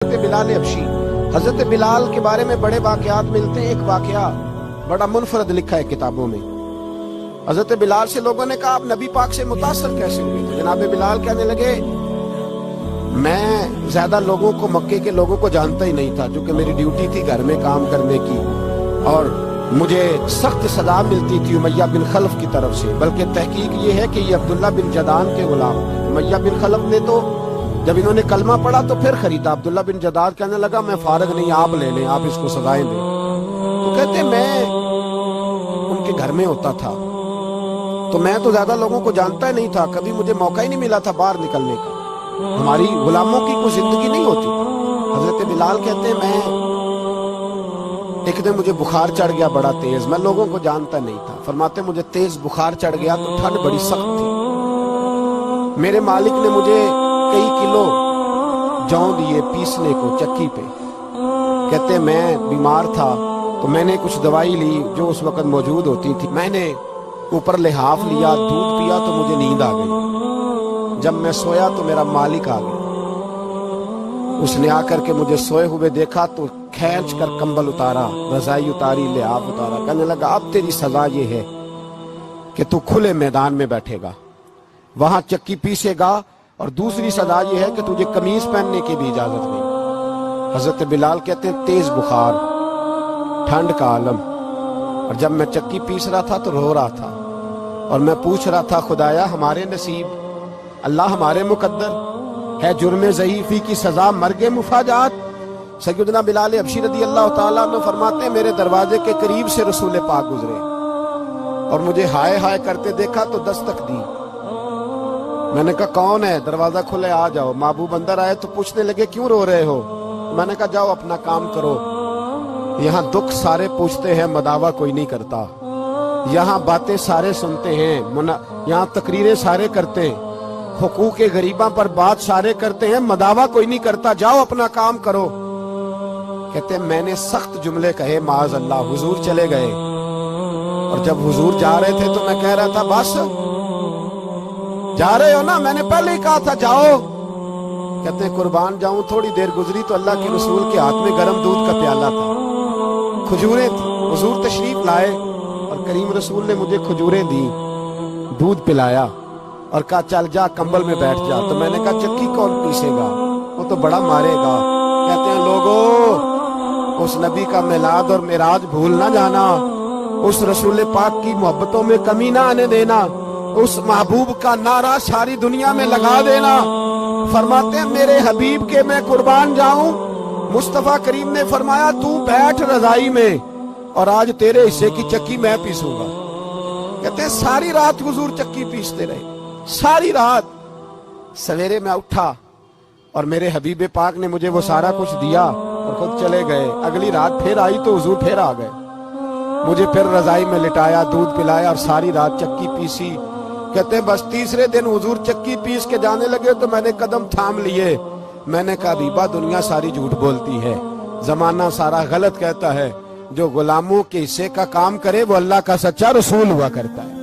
बिलाल हबशी। हजरत बिलाल के बारे में बड़े वाकयात मिलते हैं। एक वाकया बड़ा मुनफरद लिखा है किताबों में। हजरत बिलाल से लोगों ने कहा आप नबी पाक से मुतासर कैसे हुए? तो जनाब बिलाल कहने लगे मैं ज्यादा लोगों को, मक्के के लोगों को जानता ही नहीं था, क्योंकि मेरी ड्यूटी थी घर में काम करने की और मुझे सख्त सजा मिलती थी उमैया बिन खलफ की तरफ से। बल्कि तहकीक ये है कि ये अब्दुल्ला बिन जदान के गुलाम। उमैया बिन खलफ ने तो जब इन्होंने कलमा पढ़ा तो फिर खरीदा। अब्दुल्ला बिन जदाद कहने लगा मैं फारग नहीं, आप ले लें, आप इसको सजाएं दें। तो कहते मैं उनके घर में होता था तो मैं तो ज्यादा लोगों को जानता ही नहीं था, कभी मुझे मौका ही नहीं मिला था बाहर निकलने का। हमारी गुलामों की कोई जिंदगी नहीं होती। हजरत बिलाल कहते हैं मैं एक दिन मुझे बुखार चढ़ गया बड़ा तेज, मैं लोगों को जानता नहीं था। फरमाते मुझे तेज बुखार चढ़ गया तो ठंड बड़ी सख्त थी। मेरे मालिक ने मुझे कई किलो जौ दिए पीसने को चक्की पे। कहते मैं बीमार था तो मैंने कुछ दवाई ली जो उस वक्त मौजूद होती थी। मैंने ऊपर लिहाफ लिया, दूध पिया तो मुझे नींद आ गई। जब मैं सोया तो मेरा मालिक आ गया। उसने आकर के मुझे सोए हुए देखा तो खींच कर कंबल उतारा, रजाई उतारी, लिहाफ उतारा। कहने लगा अब तेरी सजा ये है कि तू खुले मैदान में बैठेगा, वहां चक्की पीसेगा, और दूसरी सजा ये है कि तुझे कमीज पहनने की भी इजाजत नहीं। हजरत बिलाल कहते हैं तेज बुखार, ठंड का आलम, और जब मैं चक्की पीस रहा था तो रो रहा था और मैं पूछ रहा था खुदाया हमारे नसीब, अल्लाह हमारे मुकद्दर है जुर्म ज़ईफ़ी की सजा मर्गे मुफाजात। सैयदना बिलाल हबशी रज़ी अल्लाह ताला अन्हु फरमाते हैं मेरे दरवाजे के करीब से रसूल पाक गुजरे और मुझे हाय हाय करते देखा तो दस्तक दी। मैंने कहा कौन है? दरवाजा खुले, आ जाओ। महबूब अंदर आए तो पूछने लगे क्यों रो रहे हो? मैंने कहा जाओ अपना काम करो। यहाँ दुख सारे पूछते हैं, मदावा कोई नहीं करता। यहाँ बातें सारे सुनते हैं, यहाँ तकरीरें सारे करते हैं, हुकूक के गरीबा पर बात सारे करते हैं, मदावा कोई नहीं करता। जाओ अपना काम करो। कहते हैं मैंने सख्त जुमले कहे, माज अल्लाह। हुजूर चले गए और जब हुजूर जा रहे थे तो मैं कह रहा था बस जा रहे हो ना, मैंने पहले ही कहा था जाओ। कहते हैं कुर्बान जाऊं। थोड़ी देर गुजरी तो अल्लाह के रसूल के हाथ में गर्म दूध का प्याला था, खजूरें थी। हुजूर तशरीफ लाए और करीम रसूल ने मुझे खजूरें दी, दूध पिलाया और कहा चल जा कंबल में बैठ जा। तो मैंने कहा चक्की कौन पीसेगा, वो तो बड़ा मारेगा। कहते हैं लोगों उस नबी का मिलाद और मेराज भूल ना जाना, उस रसूल पाक की मोहब्बतों में कमी ना आने देना, उस महबूब का नारा सारी दुनिया में लगा देना। फरमाते हैं मेरे हबीब के मैं कुर्बान जाऊं। मुस्तफा करीम ने फरमाया तू बैठ रजाई में और आज तेरे हिस्से की चक्की मैं पीसूंगा। कहते हैं सारी रात हुजूर चक्की पीसते रहे, सारी रात। सवेरे मैं उठा और मेरे हबीब पाक ने मुझे वो सारा कुछ दिया और खुद चले गए। अगली रात फिर आई तो हुजूर फिर आ गए, मुझे फिर रजाई में लिटाया, दूध पिलाया और सारी रात चक्की पीसी। कहते हैं बस तीसरे दिन हुजूर चक्की पीस के जाने लगे तो मैंने कदम थाम लिए। मैंने कहा बीबा दुनिया सारी झूठ बोलती है, जमाना सारा गलत कहता है, जो गुलामों के हिस्से का काम करे वो अल्लाह का सच्चा रसूल हुआ करता है।